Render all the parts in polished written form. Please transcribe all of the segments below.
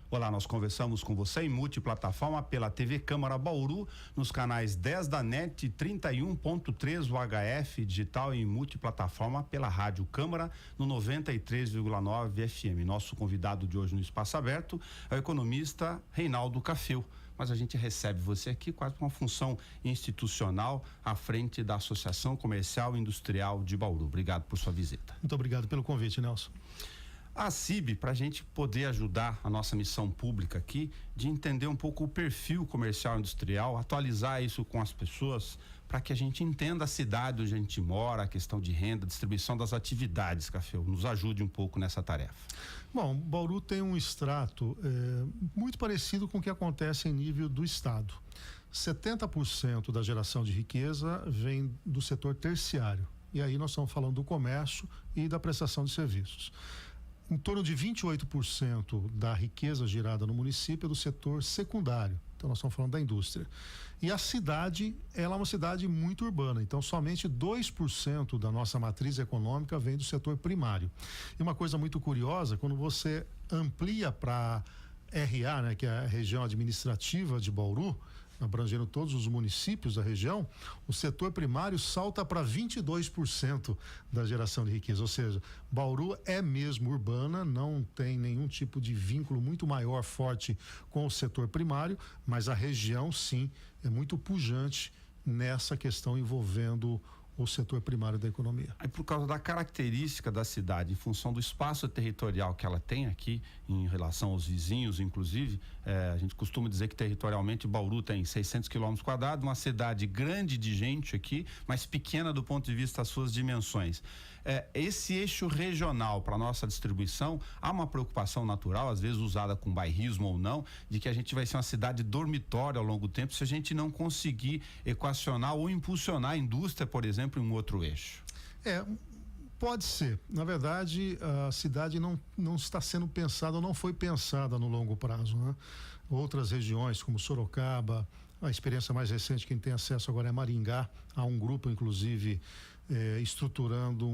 Olá, nós conversamos com você em multiplataforma pela TV Câmara Bauru, nos canais 10 da NET, 31.3 UHF digital e em multiplataforma pela Rádio Câmara no 93,9 FM. Nosso convidado de hoje no Espaço Aberto é o economista Reinaldo Cafeu. Mas a gente recebe você aqui quase com uma função institucional à frente da Associação Comercial e Industrial de Bauru. Obrigado por sua visita. Muito obrigado pelo convite, Nelson. A CIB, para a gente poder ajudar a nossa missão pública aqui, de entender um pouco o perfil comercial e industrial, atualizar isso com as pessoas, para que a gente entenda a cidade onde a gente mora, a questão de renda, distribuição das atividades, Cafeu, nos ajude um pouco nessa tarefa. Bom, Bauru tem um extrato muito parecido com o que acontece em nível do estado. 70% da geração de riqueza vem do setor terciário, e aí nós estamos falando do comércio e da prestação de serviços. Em torno de 28% da riqueza gerada no município é do setor secundário. Então nós estamos falando da indústria. E a cidade, ela é uma cidade muito urbana, então somente 2% da nossa matriz econômica vem do setor primário. E uma coisa muito curiosa, quando você amplia para RA, né, que é a região administrativa de Bauru, abrangendo todos os municípios da região, o setor primário salta para 22% da geração de riqueza, ou seja, Bauru é mesmo urbana, não tem nenhum tipo de vínculo muito maior, forte com o setor primário, mas a região sim é muito pujante nessa questão envolvendo o setor primário da economia. Aí, por causa da característica da cidade, em função do espaço territorial que ela tem aqui, em relação aos vizinhos, inclusive, a gente costuma dizer que territorialmente Bauru tem 600 quilômetros quadrados, uma cidade grande de gente aqui, mas pequena do ponto de vista das suas dimensões. Esse eixo regional para nossa distribuição, há uma preocupação natural, às vezes usada com bairrismo ou não, de que a gente vai ser uma cidade dormitória ao longo do tempo se a gente não conseguir equacionar ou impulsionar a indústria, por exemplo, em um outro eixo. Pode ser. Na verdade, a cidade não está sendo pensada, ou não foi pensada no longo prazo, né? Outras regiões, como Sorocaba, a experiência mais recente, quem tem acesso agora é Maringá, há um grupo, inclusive, estruturando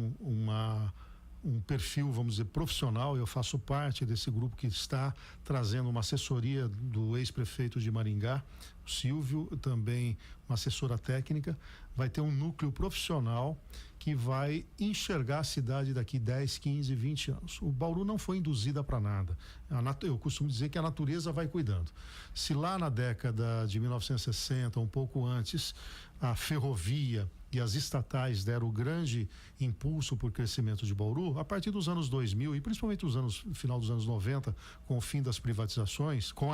um perfil, vamos dizer, profissional. Eu faço parte desse grupo que está trazendo uma assessoria do ex-prefeito de Maringá, o Silvio, também uma assessora técnica. Vai ter um núcleo profissional que vai enxergar a cidade daqui 10, 15, 20 anos. O Bauru não foi induzida para nada. Eu costumo dizer que a natureza vai cuidando. Se lá na década de 1960, um pouco antes, a ferrovia e as estatais deram o grande impulso para o crescimento de Bauru, a partir dos anos 2000 e principalmente final dos anos 90, com o fim das privatizações, com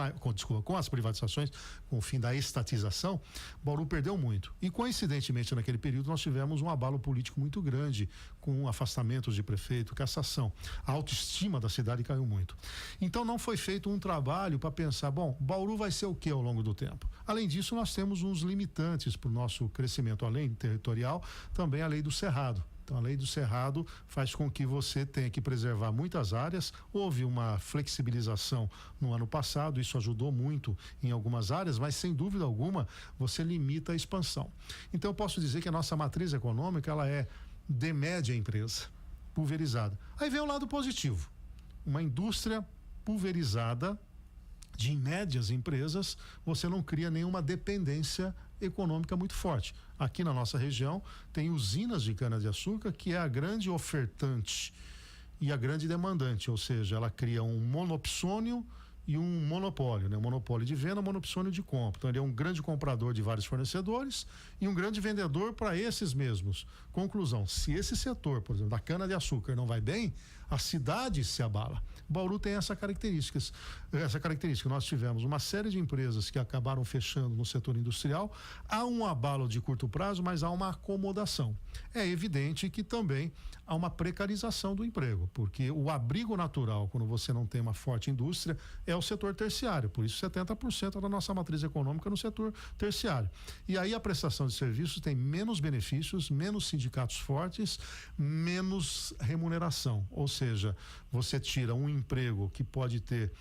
as privatizações, com o fim da estatização, Bauru perdeu muito. E coincidentemente naquele período nós tivemos um abalo político muito grande, com afastamentos de prefeito, cassação. A autoestima da cidade caiu muito. Então não foi feito um trabalho para pensar, bom, Bauru vai ser o que ao longo do tempo? Além disso, nós temos uns limitantes para o nosso crescimento, além territorial, também a lei do cerrado. Então, a lei do cerrado faz com que você tenha que preservar muitas áreas. Houve uma flexibilização no ano passado, isso ajudou muito em algumas áreas, mas sem dúvida alguma você limita a expansão. Então, eu posso dizer que a nossa matriz econômica, ela é de média empresa, pulverizada. Aí vem o lado positivo, uma indústria pulverizada de médias empresas, você não cria nenhuma dependência econômica muito forte. Aqui na nossa região tem usinas de cana-de-açúcar, que é a grande ofertante e a grande demandante, ou seja, ela cria um monopsônio e um monopólio, né? Um monopólio de venda, um monopsônio de compra. Então ele é um grande comprador de vários fornecedores e um grande vendedor para esses mesmos. Conclusão, se esse setor, por exemplo, da cana-de-açúcar não vai bem, a cidade se abala. Bauru tem essa característica. Nós tivemos uma série de empresas que acabaram fechando no setor industrial. Há um abalo de curto prazo, mas há uma acomodação. É evidente que também há uma precarização do emprego, porque o abrigo natural, quando você não tem uma forte indústria, é o setor terciário. Por isso 70% da nossa matriz econômica no setor terciário. E aí a prestação de serviços tem menos benefícios, menos sindicatos fortes, menos remuneração. Ou seja, você tira um emprego que pode ter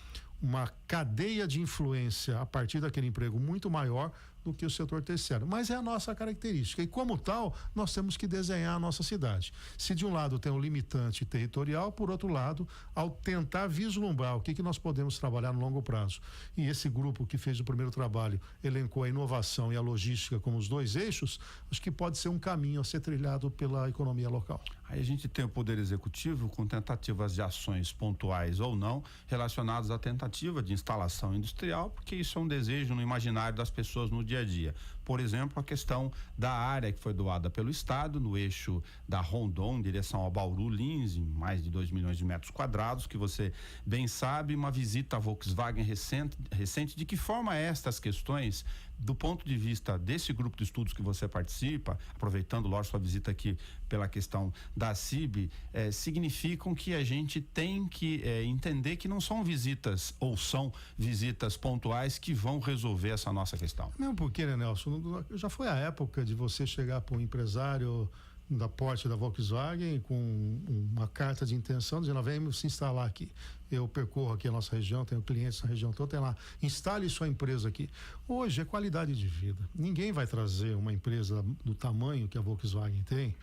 uma cadeia de influência a partir daquele emprego muito maior do que o setor terciário. Mas é a nossa característica e, como tal, nós temos que desenhar a nossa cidade. Se de um lado tem um limitante territorial, por outro lado, ao tentar vislumbrar o que nós podemos trabalhar no longo prazo. E esse grupo que fez o primeiro trabalho elencou a inovação e a logística como os dois eixos, acho que pode ser um caminho a ser trilhado pela economia local. Aí a gente tem o Poder Executivo com tentativas de ações pontuais ou não relacionadas à tentativa de instalação industrial, porque isso é um desejo no imaginário das pessoas no dia a dia. Por exemplo, a questão da área que foi doada pelo Estado no eixo da Rondon, em direção ao Bauru Lins, em mais de 2 milhões de metros quadrados, que você bem sabe, uma visita à Volkswagen recente, de que forma estas questões, do ponto de vista desse grupo de estudos que você participa, aproveitando, lógico, sua visita aqui pela questão da CIB, significam que a gente tem que entender que não são visitas ou são visitas pontuais que vão resolver essa nossa questão. Mesmo porque, né, Nelson, já foi a época de você chegar para um empresário da porte da Volkswagen com uma carta de intenção dizendo: vem se instalar aqui. Eu percorro aqui a nossa região, tenho clientes na região toda, tem lá, instale sua empresa aqui. Hoje é qualidade de vida. Ninguém vai trazer uma empresa do tamanho que a Volkswagen tem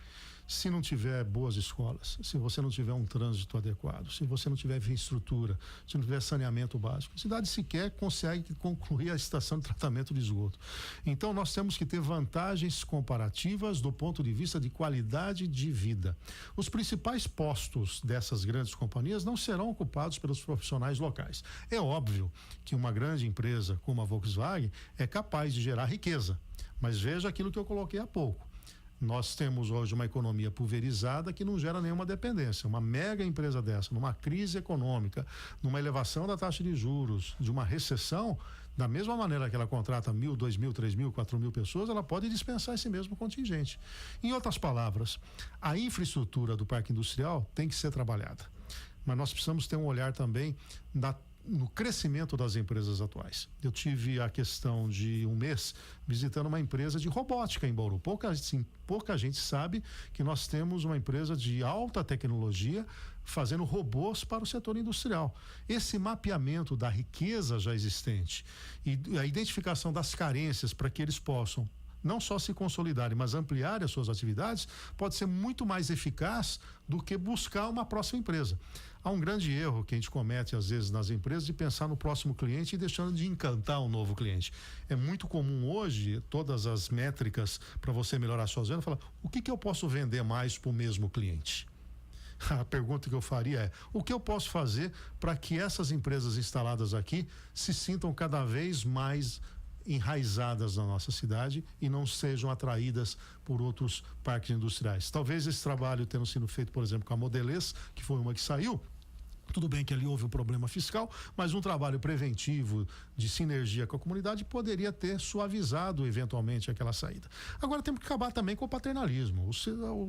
se não tiver boas escolas, se você não tiver um trânsito adequado, se você não tiver infraestrutura, se não tiver saneamento básico. A cidade sequer consegue concluir a estação de tratamento de esgoto. Então nós temos que ter vantagens comparativas do ponto de vista de qualidade de vida. Os principais postos dessas grandes companhias não serão ocupados pelos profissionais locais. É óbvio que uma grande empresa como a Volkswagen é capaz de gerar riqueza, mas veja aquilo que eu coloquei há pouco. Nós temos hoje uma economia pulverizada que não gera nenhuma dependência. Uma mega empresa dessa, numa crise econômica, numa elevação da taxa de juros, de uma recessão, da mesma maneira que ela contrata 1.000, 2.000, 3.000, 4.000 pessoas, ela pode dispensar esse mesmo contingente. Em outras palavras, a infraestrutura do parque industrial tem que ser trabalhada. Mas nós precisamos ter um olhar também no crescimento das empresas atuais. Eu tive a questão de um mês visitando uma empresa de robótica em Bauru. Pouca gente sabe que nós temos uma empresa de alta tecnologia fazendo robôs para o setor industrial. Esse mapeamento da riqueza já existente e a identificação das carências para que eles possam não só se consolidarem, mas ampliarem as suas atividades, pode ser muito mais eficaz do que buscar uma próxima empresa. Há um grande erro que a gente comete às vezes nas empresas de pensar no próximo cliente e deixando de encantar um novo cliente. É muito comum hoje, todas as métricas para você melhorar suas vendas, falar: o que eu posso vender mais para o mesmo cliente? A pergunta que eu faria é: o que eu posso fazer para que essas empresas instaladas aqui se sintam cada vez mais enraizadas na nossa cidade e não sejam atraídas por outros parques industriais? Talvez esse trabalho tenha sido feito, por exemplo, com a Modelês, que foi uma que saiu. Tudo bem que ali houve um problema fiscal, mas um trabalho preventivo de sinergia com a comunidade poderia ter suavizado eventualmente aquela saída. Agora temos que acabar também com o paternalismo.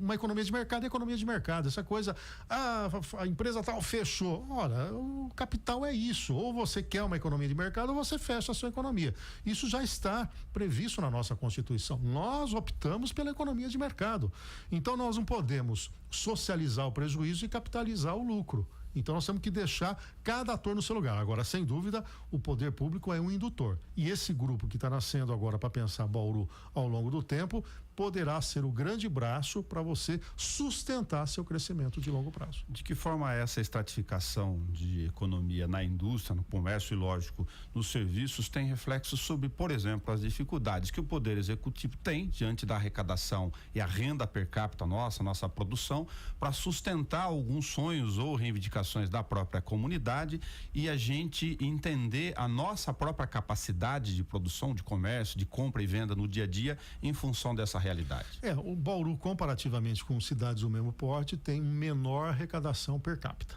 Uma economia de mercado é economia de mercado. Essa coisa, a empresa tal fechou. Ora, o capital é isso. Ou você quer uma economia de mercado ou você fecha a sua economia. Isso já está previsto na nossa Constituição. Nós optamos pela economia de mercado. Então nós não podemos socializar o prejuízo e capitalizar o lucro. Então nós temos que deixar cada ator no seu lugar. Agora, sem dúvida, o poder público é um indutor. E esse grupo que está nascendo agora para pensar Bauru ao longo do tempo poderá ser o grande braço para você sustentar seu crescimento de longo prazo. De que forma essa estratificação de economia na indústria, no comércio e, lógico, nos serviços tem reflexos sobre, por exemplo, as dificuldades que o Poder Executivo tem diante da arrecadação e a renda per capita nossa produção, para sustentar alguns sonhos ou reivindicações da própria comunidade e a gente entender a nossa própria capacidade de produção, de comércio, de compra e venda no dia a dia em função dessa realidade. O Bauru, comparativamente com cidades do mesmo porte, tem menor arrecadação per capita,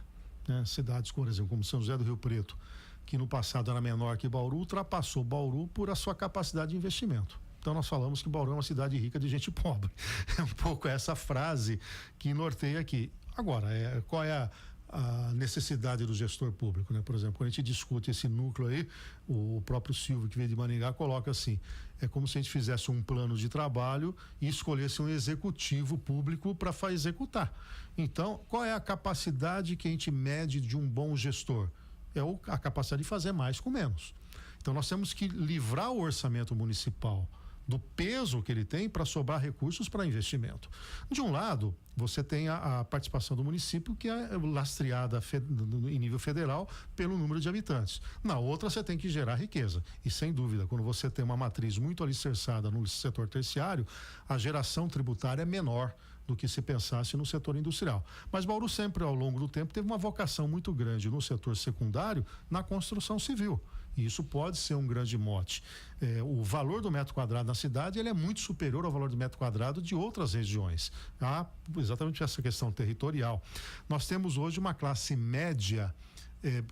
né? Cidades, por exemplo, como São José do Rio Preto, que no passado era menor que Bauru, ultrapassou Bauru por a sua capacidade de investimento. Então nós falamos que Bauru é uma cidade rica de gente pobre. É um pouco essa frase que norteia aqui. Agora, qual é a necessidade do gestor público, né? Por exemplo, quando a gente discute esse núcleo aí, o próprio Silvio, que veio de Maringá, coloca assim: é como se a gente fizesse um plano de trabalho e escolhesse um executivo público para executar. Então, qual é a capacidade que a gente mede de um bom gestor? É a capacidade de fazer mais com menos. Então nós temos que livrar o orçamento municipal do peso que ele tem para sobrar recursos para investimento. De um lado, você tem a participação do município, que é lastreada em nível federal pelo número de habitantes. Na outra, você tem que gerar riqueza. E, sem dúvida, quando você tem uma matriz muito alicerçada no setor terciário, a geração tributária é menor do que se pensasse no setor industrial. Mas Bauru sempre, ao longo do tempo, teve uma vocação muito grande no setor secundário, na construção civil. E isso pode ser um grande mote. O valor do metro quadrado na cidade ele é muito superior ao valor do metro quadrado de outras regiões. Exatamente essa questão territorial. Nós temos hoje uma classe média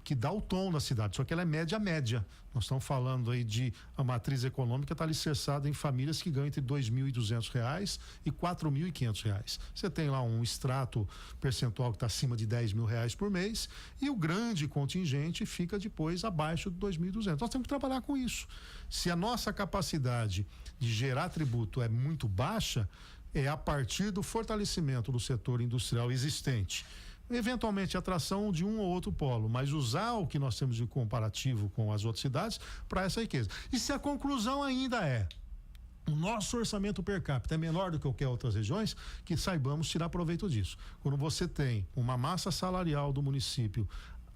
que dá o tom na cidade, só que ela é média. Nós estamos falando aí de a matriz econômica está alicerçada em famílias que ganham entre R$2.200 e R$4.500. Você tem lá um extrato percentual que está acima de R$10.000 por mês e o grande contingente fica depois abaixo de R$2.200. Nós temos que trabalhar com isso. Se a nossa capacidade de gerar tributo é muito baixa, é a partir do fortalecimento do setor industrial existente. Eventualmente atração de um ou outro polo, mas usar o que nós temos de comparativo com as outras cidades para essa riqueza. E se a conclusão ainda o nosso orçamento per capita é menor do que qualquer outras regiões, que saibamos tirar proveito disso. Quando você tem uma massa salarial do município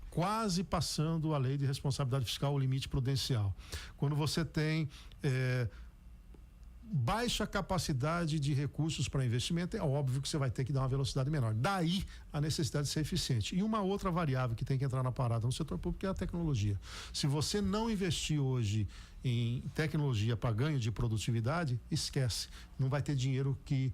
quase passando a lei de responsabilidade fiscal, o limite prudencial, quando você tem baixa capacidade de recursos para investimento, é óbvio que você vai ter que dar uma velocidade menor. Daí a necessidade de ser eficiente. E uma outra variável que tem que entrar na parada no setor público é a tecnologia. Se você não investir hoje em tecnologia para ganho de produtividade, esquece. Não vai ter dinheiro que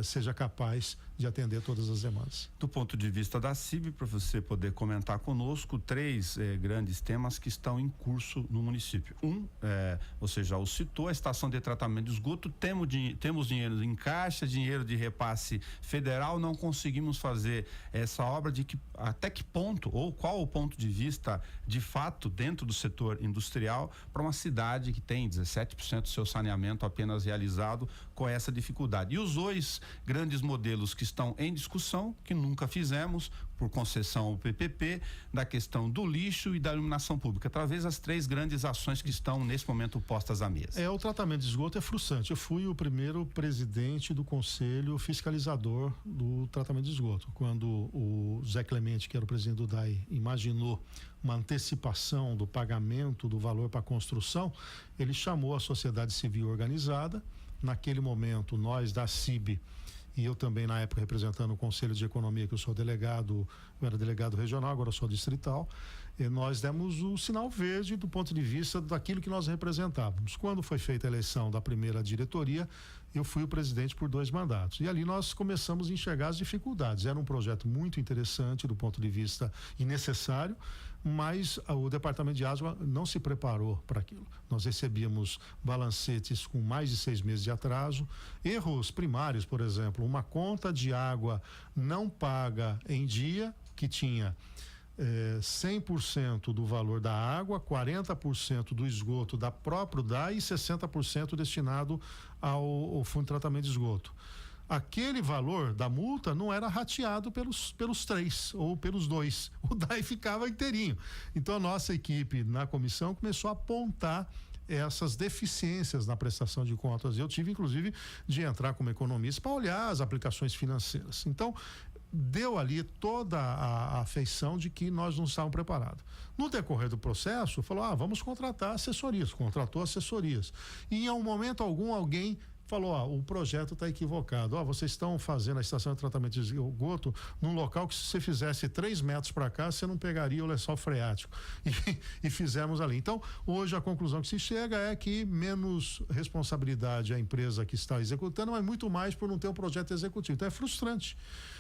seja capaz de atender todas as demandas. Do ponto de vista da CIB, para você poder comentar conosco, 3 grandes temas que estão em curso no município. Você já o citou, a estação de tratamento de esgoto, temos dinheiro em caixa, dinheiro de repasse federal, não conseguimos fazer essa obra até que ponto, ou qual o ponto de vista, de fato, dentro do setor industrial, para uma cidade que tem 17% do seu saneamento apenas realizado com essa dificuldade. E os 2 grandes modelos que estão em discussão, que nunca fizemos, por concessão ao PPP, da questão do lixo e da iluminação pública. Talvez as 3 grandes ações que estão nesse momento postas à mesa. O tratamento de esgoto é frustrante. Eu fui o primeiro presidente do conselho fiscalizador do tratamento de esgoto. Quando o Zé Clemente, que era o presidente do DAI, imaginou uma antecipação do pagamento do valor para a construção, ele chamou a sociedade civil organizada. Naquele momento, nós da CIB, e eu também na época representando o Conselho de Economia, que eu era delegado regional, agora sou distrital, e nós demos o sinal verde do ponto de vista daquilo que nós representávamos. Quando foi feita a eleição da primeira diretoria, eu fui o presidente por 2 mandatos. E ali nós começamos a enxergar as dificuldades. Era um projeto muito interessante do ponto de vista e necessário, mas o Departamento de Água não se preparou para aquilo. Nós recebíamos balancetes com mais de 6 meses de atraso, erros primários, por exemplo, uma conta de água não paga em dia, que tinha 100% do valor da água, 40% do esgoto da própria DAI e 60% destinado ao Fundo de Tratamento de Esgoto. Aquele valor da multa não era rateado pelos 3 ou pelos 2. O DAI ficava inteirinho. Então a nossa equipe na comissão começou a apontar essas deficiências na prestação de contas. Eu tive, inclusive, de entrar como economista para olhar as aplicações financeiras. Então, deu ali toda a afeição de que nós não estávamos preparados. No decorrer do processo, falou, vamos contratar assessorias. Contratou assessorias. E em um momento algum, alguém falou, o projeto está equivocado. Vocês estão fazendo a estação de tratamento de esgoto num local que, se você fizesse 3 metros para cá, você não pegaria o lençol freático. E fizemos ali. Então, hoje a conclusão que se chega é que menos responsabilidade a empresa que está executando, mas muito mais por não ter um projeto executivo. Então é frustrante.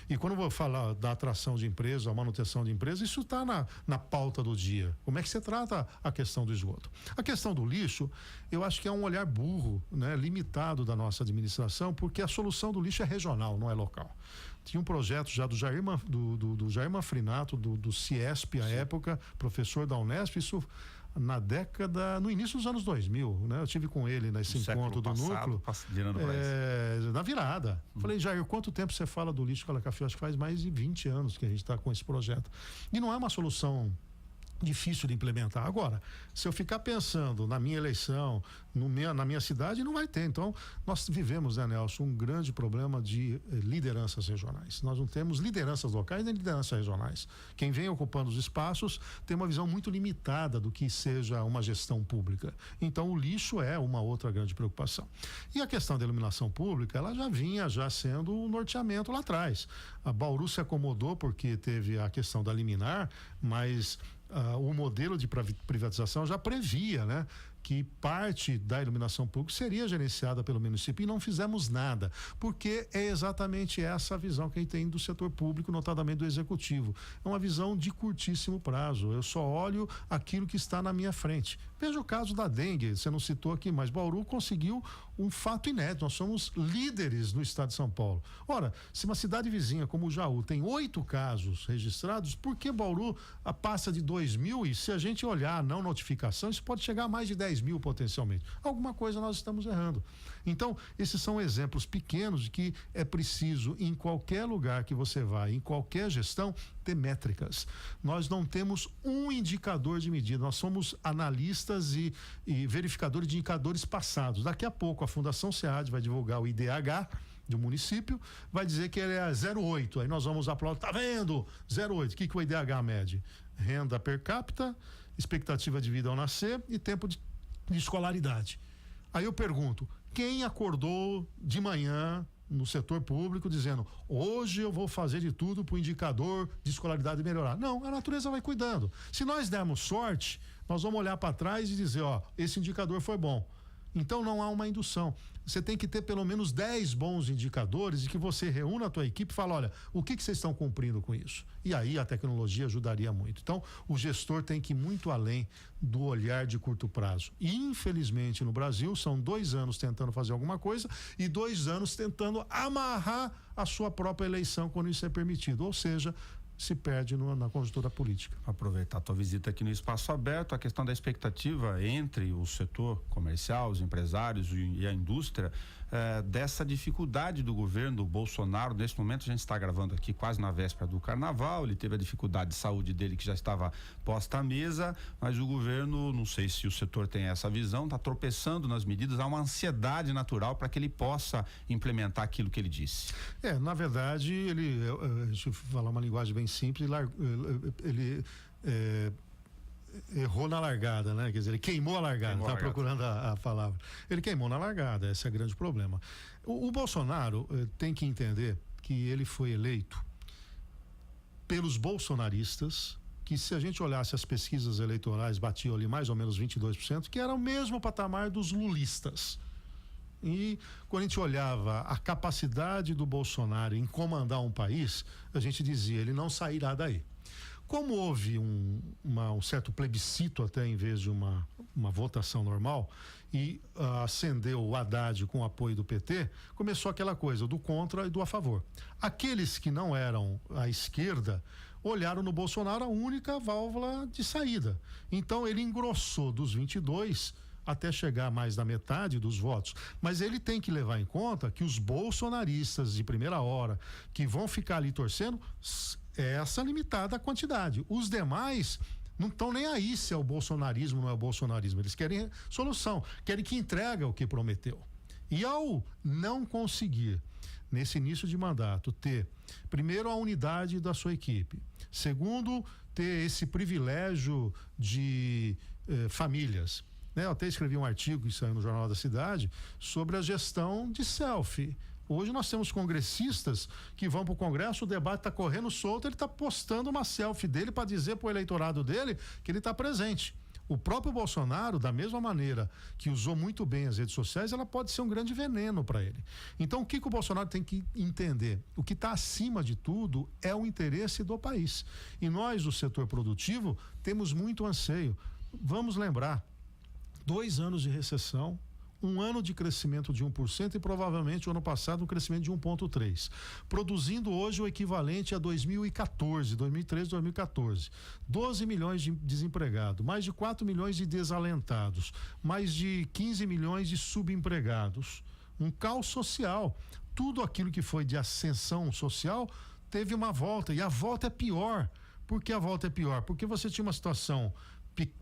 E quando eu vou falar da atração de empresa, a manutenção de empresa, isso está na pauta do dia. Como é que você trata a questão do esgoto? A questão do lixo, eu acho que é um olhar burro, né, limitado da nossa administração, porque a solução do lixo é regional, não é local. Tinha um projeto já do Jair Manfrinato, do Ciesp, à época, professor da Unesp, isso no início dos anos 2000, né? Eu tive com ele nesse encontro do núcleo, na virada. Falei, Jair, quanto tempo você fala do lixo Calacafé? Acho que faz mais de 20 anos que a gente está com esse projeto. E não é uma solução difícil de implementar. Agora, se eu ficar pensando na minha eleição, na minha cidade, não vai ter. Então, nós vivemos, né, Nelson, um grande problema de lideranças regionais. Nós não temos lideranças locais nem lideranças regionais. Quem vem ocupando os espaços tem uma visão muito limitada do que seja uma gestão pública. Então, o lixo é uma outra grande preocupação. E a questão da iluminação pública, ela já vinha sendo um norteamento lá atrás. A Bauru se acomodou porque teve a questão da liminar, mas o modelo de privatização já previa, né, que parte da iluminação pública seria gerenciada pelo município, e não fizemos nada, porque é exatamente essa a visão que a gente tem do setor público, notadamente do executivo. É uma visão de curtíssimo prazo. Eu só olho aquilo que está na minha frente. Veja o caso da dengue, você não citou aqui, mas Bauru conseguiu um fato inédito. Nós somos líderes no estado de São Paulo. Ora, se uma cidade vizinha como Jaú tem 8 casos registrados, por que Bauru passa de 2.000? E se a gente olhar a não notificação, isso pode chegar a mais de 10.000 potencialmente. Alguma coisa nós estamos errando. Então, esses são exemplos pequenos de que é preciso, em qualquer lugar que você vai, em qualquer gestão, ter métricas. Nós não temos um indicador de medida, nós somos analistas e verificadores de indicadores passados. Daqui a pouco a Fundação SEAD vai divulgar o IDH do município, vai dizer que ele é 0,8. Aí nós vamos aplaudir, tá vendo? 0,8. O que o IDH mede? Renda per capita, expectativa de vida ao nascer e tempo de escolaridade. Aí eu pergunto, quem acordou de manhã no setor público dizendo, hoje eu vou fazer de tudo para o indicador de escolaridade melhorar? Não, a natureza vai cuidando. Se nós dermos sorte, nós vamos olhar para trás e dizer, esse indicador foi bom. Então não há uma indução. Você tem que ter pelo menos 10 bons indicadores e que você reúna a tua equipe e fala, olha, o que vocês estão cumprindo com isso? E aí a tecnologia ajudaria muito. Então, o gestor tem que ir muito além do olhar de curto prazo. E, infelizmente, no Brasil, são 2 anos tentando fazer alguma coisa e 2 anos tentando amarrar a sua própria eleição quando isso é permitido. Ou seja, se perde na conjuntura política. Aproveitar a tua visita aqui no Espaço Aberto, a questão da expectativa entre o setor comercial, os empresários e a indústria, dessa dificuldade do governo do Bolsonaro. Nesse momento a gente está gravando aqui quase na véspera do Carnaval, ele teve a dificuldade de saúde dele que já estava posta à mesa, mas o governo, não sei se o setor tem essa visão, está tropeçando nas medidas, há uma ansiedade natural para que ele possa implementar aquilo que ele disse. Na verdade, deixa eu falar uma linguagem bem simples, ele errou na largada, né? Quer dizer, ele queimou a largada, estava procurando a palavra. Ele queimou na largada, esse é o grande problema. O Bolsonaro tem que entender que ele foi eleito pelos bolsonaristas, que se a gente olhasse as pesquisas eleitorais, batiam ali mais ou menos 22%, que era o mesmo patamar dos lulistas. E quando a gente olhava a capacidade do Bolsonaro em comandar um país, a gente dizia, ele não sairá daí. Como houve um certo plebiscito até em vez de uma votação normal e ascendeu o Haddad com o apoio do PT, começou aquela coisa do contra e do a favor. Aqueles que não eram à esquerda olharam no Bolsonaro a única válvula de saída. Então ele engrossou dos 22 até chegar a mais da metade dos votos. Mas ele tem que levar em conta que os bolsonaristas de primeira hora que vão ficar ali torcendo é essa limitada quantidade. Os demais não estão nem aí se é o bolsonarismo ou não é o bolsonarismo. Eles querem solução, querem que entregue o que prometeu. E ao não conseguir, nesse início de mandato, ter, primeiro, a unidade da sua equipe. Segundo, ter esse privilégio de famílias. Eu até escrevi um artigo, isso aí no Jornal da Cidade, sobre a gestão de selfie. Hoje nós temos congressistas que vão para o Congresso, o debate está correndo solto, ele está postando uma selfie dele para dizer para o eleitorado dele que ele está presente. O próprio Bolsonaro, da mesma maneira que usou muito bem as redes sociais, ela pode ser um grande veneno para ele. Então, o que o Bolsonaro tem que entender? O que está acima de tudo é o interesse do país. E nós, do setor produtivo, temos muito anseio. Vamos lembrar, 2 anos de recessão, 1 ano de crescimento de 1% e provavelmente o ano passado um crescimento de 1,3%. Produzindo hoje o equivalente a 2013, 2014. 12 milhões de desempregados, mais de 4 milhões de desalentados, mais de 15 milhões de subempregados. Um caos social. Tudo aquilo que foi de ascensão social teve uma volta, e a volta é pior, Por que a volta é pior? Porque você tinha uma situação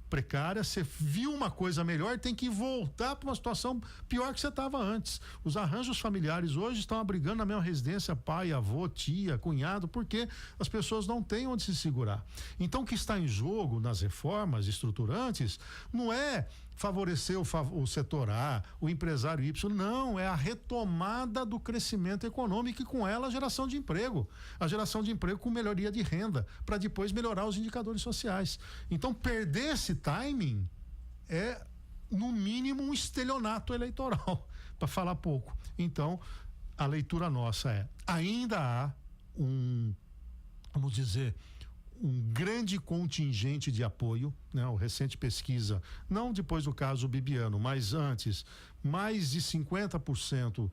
precária, você viu uma coisa melhor, tem que voltar para uma situação pior que você estava antes. Os arranjos familiares hoje estão abrigando na mesma residência pai, avô, tia, cunhado, porque as pessoas não têm onde se segurar. Então, o que está em jogo nas reformas estruturantes não é favorecer o setor A, o empresário Y, não, é a retomada do crescimento econômico e com ela a geração de emprego. A geração de emprego com melhoria de renda, para depois melhorar os indicadores sociais. Então, perder esse timing é, no mínimo, um estelionato eleitoral, para falar pouco. Então, a leitura nossa é, ainda há vamos dizer, um grande contingente de apoio, né? O recente pesquisa, não depois do caso Bibiano, mas antes, mais de 50%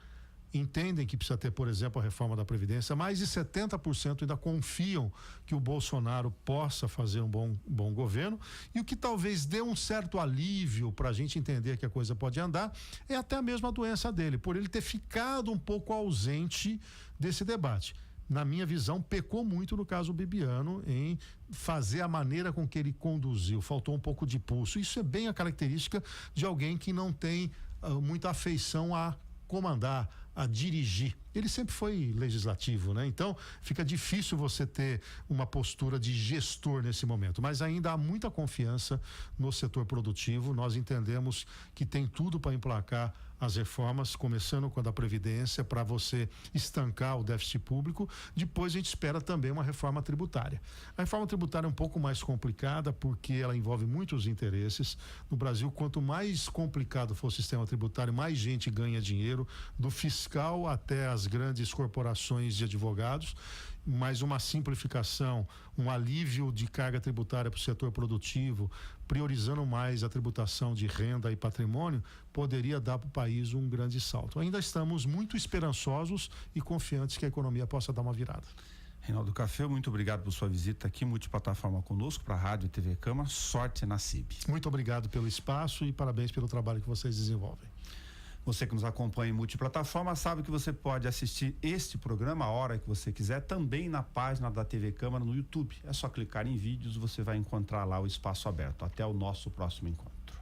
entendem que precisa ter, por exemplo, a reforma da Previdência, mais de 70% ainda confiam que o Bolsonaro possa fazer um bom governo, e o que talvez dê um certo alívio para a gente entender que a coisa pode andar é até a mesma doença dele, por ele ter ficado um pouco ausente desse debate. Na minha visão, pecou muito no caso Bibiano em fazer a maneira com que ele conduziu, faltou um pouco de pulso. Isso é bem a característica de alguém que não tem muita afeição a comandar, a dirigir. Ele sempre foi legislativo, né? Então, fica difícil você ter uma postura de gestor nesse momento, mas ainda há muita confiança no setor produtivo. Nós entendemos que tem tudo para emplacar as reformas, começando com a da Previdência, para você estancar o déficit público. Depois a gente espera também uma reforma tributária. A reforma tributária é um pouco mais complicada porque ela envolve muitos interesses. No Brasil, quanto mais complicado for o sistema tributário, mais gente ganha dinheiro, do fiscal até as grandes corporações de advogados. Mas uma simplificação, um alívio de carga tributária para o setor produtivo, priorizando mais a tributação de renda e patrimônio, poderia dar para o país um grande salto. Ainda estamos muito esperançosos e confiantes que a economia possa dar uma virada. Reinaldo Café, muito obrigado por sua visita aqui, multiplataforma conosco, para a Rádio e TV Câmara. Sorte na CIB. Muito obrigado pelo espaço e parabéns pelo trabalho que vocês desenvolvem. Você que nos acompanha em multiplataforma sabe que você pode assistir este programa a hora que você quiser, também na página da TV Câmara no YouTube. É só clicar em vídeos, você vai encontrar lá o espaço aberto. Até o nosso próximo encontro.